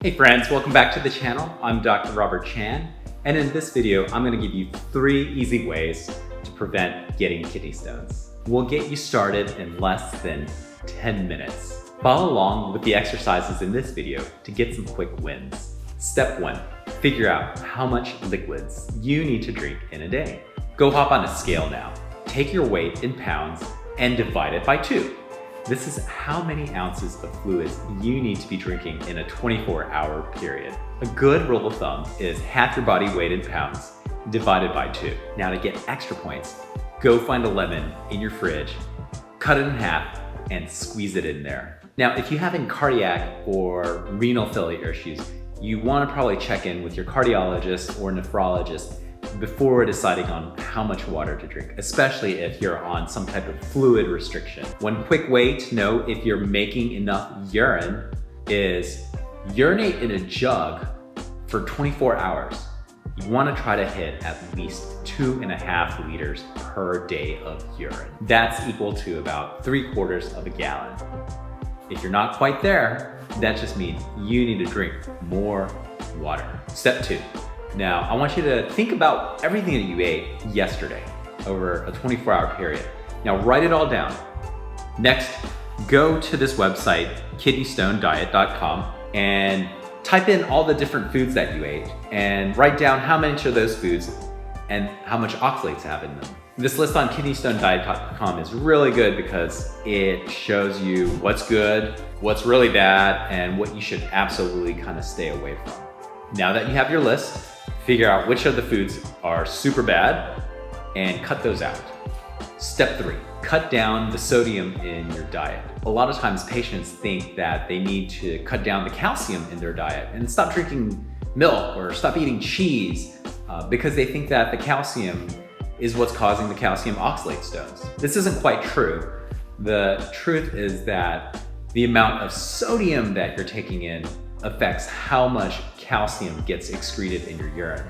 Hey friends, welcome back to the channel. I'm Dr. Robert Chan, and in this video, I'm gonna give you 3 easy ways to prevent getting kidney stones. We'll get you started in less than 10 minutes. Follow along with the exercises in this video to get some quick wins. Step 1, figure out how much liquids you need to drink in a day. Go hop on a scale now. Take your weight in pounds and divide it by 2. This is how many ounces of fluids you need to be drinking in a 24-hour period. A good rule of thumb is half your body weight in pounds divided by 2. Now to get extra points, go find a lemon in your fridge, cut it in half, and squeeze it in there. Now, if you're having cardiac or renal failure issues, you want to probably check in with your cardiologist or nephrologist before deciding on how much water to drink, especially if you're on some type of fluid restriction. One quick way to know if you're making enough urine is urinate in a jug for 24 hours. You want to try to hit at least 2.5 liters per day of urine. That's equal to about 3/4 of a gallon. If you're not quite there, that just means you need to drink more water. Step 2. Now, I want you to think about everything that you ate yesterday over a 24-hour period. Now, write it all down. Next, go to this website, kidneystonediet.com, and type in all the different foods that you ate and write down how many of those foods and how much oxalates have in them. This list on kidneystonediet.com is really good because it shows you what's good, what's really bad, and what you should absolutely kind of stay away from. Now that you have your list, figure out which of the foods are super bad and cut those out. Step 3, cut down the sodium in your diet. A lot of times patients think that they need to cut down the calcium in their diet and stop drinking milk or stop eating cheese because they think that the calcium is what's causing the calcium oxalate stones. This isn't quite true. The truth is that the amount of sodium that you're taking in affects how much calcium gets excreted in your urine.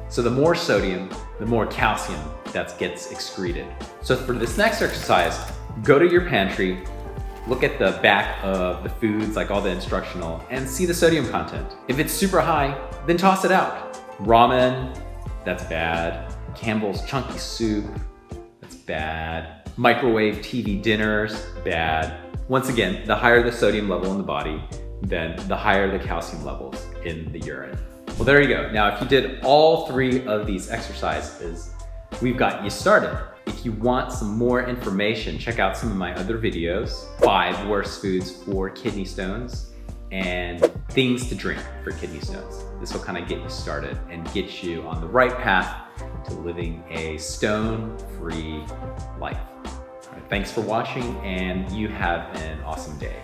So the more sodium, the more calcium that gets excreted. So for this next exercise, go to your pantry, look at the back of the foods, like all the instructional, and see the sodium content. If it's super high, then toss it out. Ramen, that's bad. Campbell's chunky soup, that's bad. Microwave TV dinners, bad. Once again, the higher the sodium level in the body, then the higher the calcium levels in the urine. Well, there you go. Now, if you did all 3 of these exercises, we've got you started. If you want some more information, check out some of my other videos, 5 worst foods for kidney stones and things to drink for kidney stones. This will kind of get you started and get you on the right path to living a stone-free life. All right, thanks for watching, and you have an awesome day.